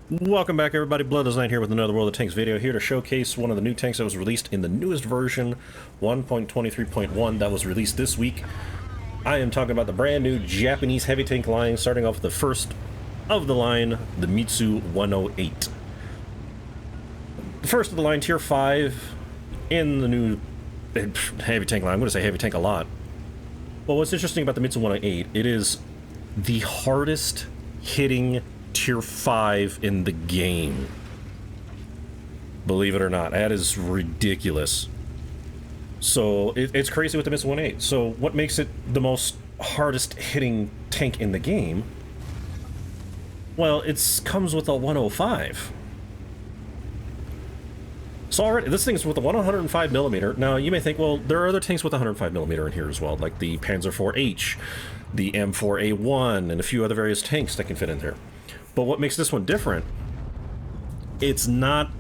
Welcome back, everybody. Bloodless Knight here with another World of Tanks video, here to showcase one of the new tanks that was released in the newest version, 1.23.1, that was released this week. I am talking about the brand new Japanese heavy tank line, starting off with the first of the line, the Mitsu 108. The first of the line, tier 5, in the new heavy tank line. I'm going to say heavy tank a lot. Well, what's interesting about the Mitsu 108, it is the hardest hitting tier 5 in the game. Believe it or not, that is ridiculous. So it's crazy with the Mitsu 108. So what makes it the most hardest hitting tank in the game? Well, it comes with a 105. So already, this thing's with a 105mm. Now, you may think, well, there are other tanks with 105mm in here as well, like the Panzer IV-H, the M4A1, and a few other various tanks that can fit in there. But what makes this one different, it's not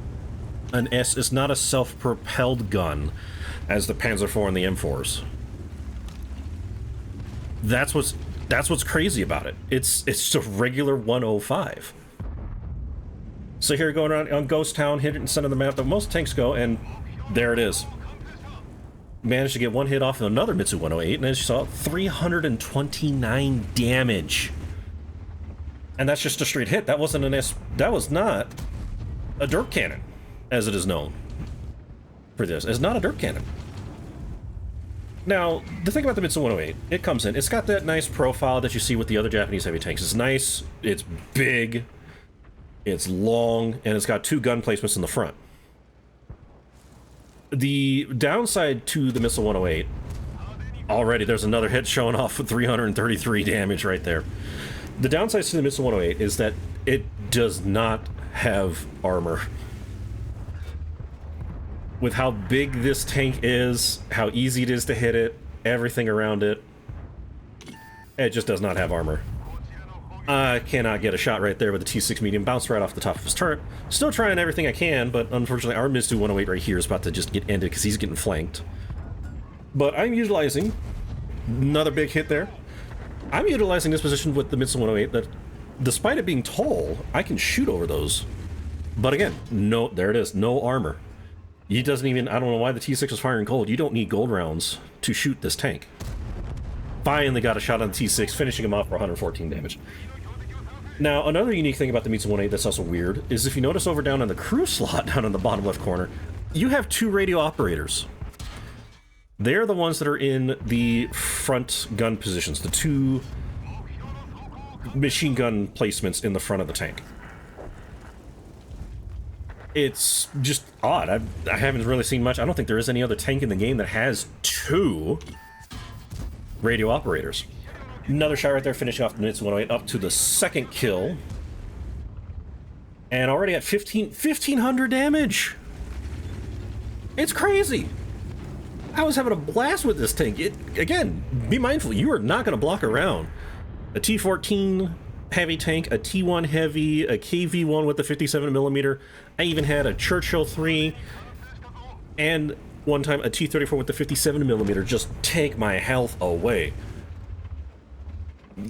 it's not a self-propelled gun as the Panzer IV and the M4s. That's what's crazy about it. It's just a regular 105. So here, going around on Ghost Town, hit it in center of the map that most tanks go, and there it is. Managed to get one hit off of another Mitsu 108, and as you saw, 329 damage. And that's just a straight hit. That wasn't that was not a dirt cannon, as it is known for this. It's not a dirt cannon. Now, the thing about the Mitsu 108, it comes in, it's got that nice profile that you see with the other Japanese heavy tanks. It's nice, it's big, it's long, and it's got two gun placements in the front. The downside to the Mitsu 108, already there's another hit showing off with 333 damage right there. The downsides to the Mitsu 108 is that it does not have armor. With how big this tank is, how easy it is to hit it, everything around it, it just does not have armor. I cannot get a shot right there with the T6 medium, bounced right off the top of his turret. Still trying everything I can, but unfortunately our Mitsu 108 right here is about to just get ended because he's getting flanked. But I'm utilizing another big hit there. I'm utilizing this position with the Mitsu 108 that, despite it being tall, I can shoot over those. But again, no, there it is, no armor. He doesn't even, I don't know why the T6 was firing gold. You don't need gold rounds to shoot this tank. Finally got a shot on the T6, finishing him off for 114 damage. Now, another unique thing about the Mitsu 108 that's also weird is if you notice over down in the crew slot down in the bottom left corner, you have two radio operators. They're the ones that are in the front gun positions, the two machine gun placements in the front of the tank. It's just odd. I haven't really seen much. I don't think there is any other tank in the game that has two radio operators. Another shot right there, finishing off the Mitsu 108 up to the second kill. And already at 1,500 damage. It's crazy. I was having a blast with this tank. Again, be mindful, you are not going to block around. A T14 heavy tank, a T1 heavy, a KV1 with the 57mm. I even had a Churchill 3, and one time a T34 with the 57mm just take my health away.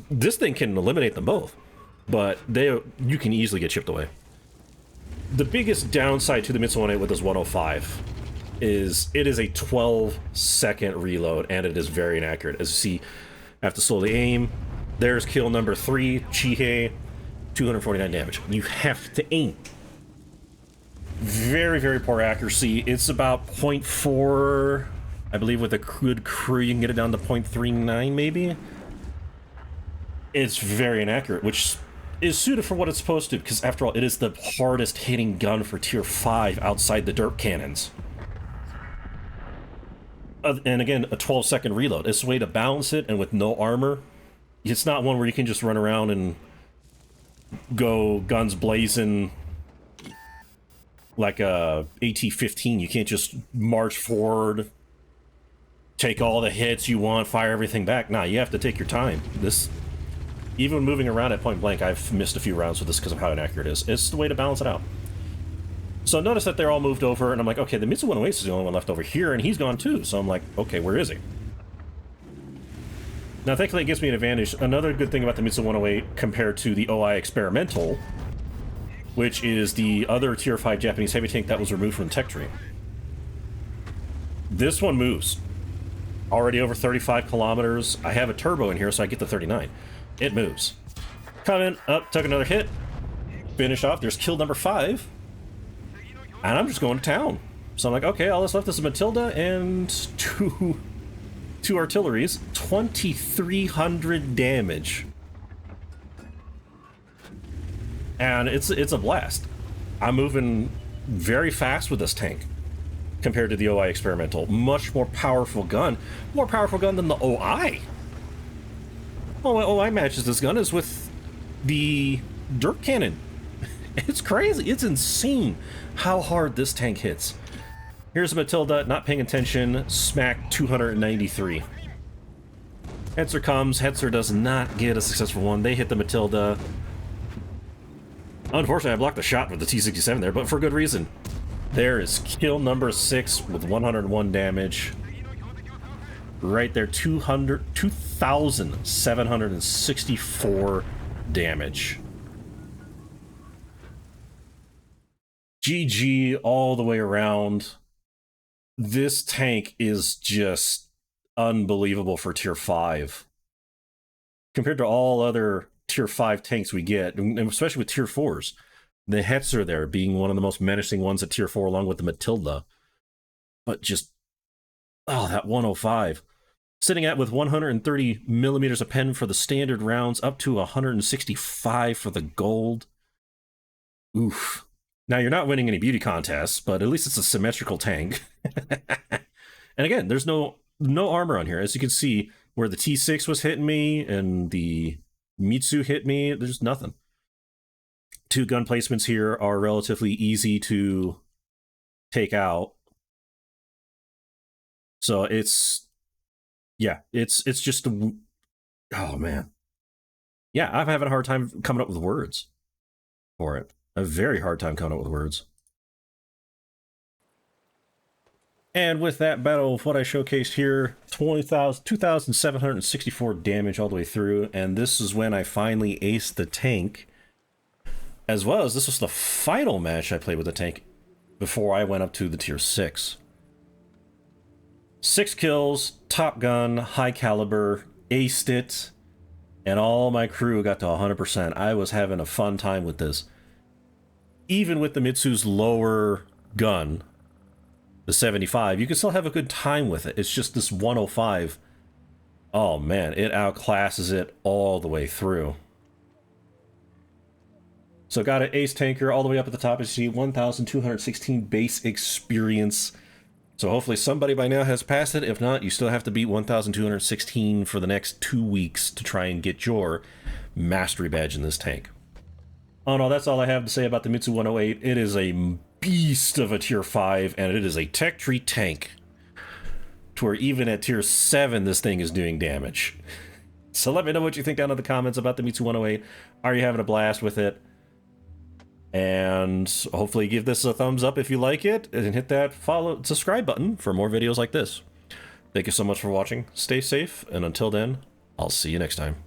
This thing can eliminate them both, but you can easily get chipped away. The biggest downside to the Mitsu 108 with this 105 is it is a 12-second reload, and it is very inaccurate. As you see, I have to slowly aim. There's kill number 3, Chihei, 249 damage. You have to aim. Very, very poor accuracy. It's about 0.4, I believe with a good crew you can get it down to 0.39 maybe. It's very inaccurate, which is suited for what it's supposed to, because after all, it is the hardest hitting gun for tier 5 outside the dirt cannons. And again, a 12-second reload. It's a way to balance it, and with no armor, it's not one where you can just run around and go guns blazing like a AT-15. You can't just march forward, take all the hits you want, fire everything back. Nah, you have to take your time. Even moving around at point blank, I've missed a few rounds with this because of how inaccurate it is. It's the way to balance it out. So notice that they're all moved over, and I'm like, okay, the Mitsu 108 is the only one left over here, and he's gone too. So I'm like, okay, where is he? Now, thankfully, it gives me an advantage. Another good thing about the Mitsu 108 compared to the OI Experimental which is the other tier 5 Japanese heavy tank that was removed from the tech tree. This one moves. Already over 35 kilometers. I have a turbo in here, so I get the 39. It moves. Come in, up, took another hit. Finish off. There's kill number 5. And I'm just going to town. So I'm like, okay, all that's left is a Matilda and two artilleries. 2,300 damage. And it's a blast. I'm moving very fast with this tank compared to the OI Experimental. Much more powerful gun. More powerful gun than the OI. Well, what OI matches this gun is with the Dirt Cannon. It's crazy. It's insane how hard this tank hits. Here's a Matilda, not paying attention. Smack 293. Hetzer comes. Hetzer does not get a successful one. They hit the Matilda. Unfortunately, I blocked the shot with the T-67 there, but for good reason. There is kill number 6 with 101 damage. Right there, 2,764 damage. GG all the way around. This tank is just unbelievable for tier 5. Compared to all other tier 5 tanks we get, and especially with tier 4s. The Hetzer there being one of the most menacing ones at tier 4 along with the Matilda. But just, oh, that 105. Sitting at with 130 millimeters of pen for the standard rounds, up to 165 for the gold. Oof. Now, you're not winning any beauty contests, but at least it's a symmetrical tank. And again, there's no armor on here. As you can see, where the T6 was hitting me and the Mitsu hit me, there's nothing. 2 gun placements here are relatively easy to take out. So it's just oh man. Yeah, I'm having a hard time coming up with words for it. A very hard time coming up with words. And with that battle of what I showcased here, 2,764 damage all the way through, and this is when I finally aced the tank. As well as this was the final match I played with the tank before I went up to the tier 6. 6 kills, top gun, high caliber, aced it, and all my crew got to 100%. I was having a fun time with this. Even with the Mitsu's lower gun, the 75, you can still have a good time with it. It's just this 105. Oh man, it outclasses it all the way through. So got an ace tanker all the way up at the top. As you see, 1,216 base experience. So hopefully somebody by now has passed it. If not, you still have to beat 1,216 for the next 2 weeks to try and get your mastery badge in this tank. Oh no, that's all I have to say about the Mitsu 108. It is a beast of a tier 5, and it is a tech tree tank. To where even at tier 7, this thing is doing damage. So let me know what you think down in the comments about the Mitsu 108. Are you having a blast with it? And hopefully give this a thumbs up if you like it, and hit that subscribe button for more videos like this. Thank you so much for watching. Stay safe, and until then, I'll see you next time.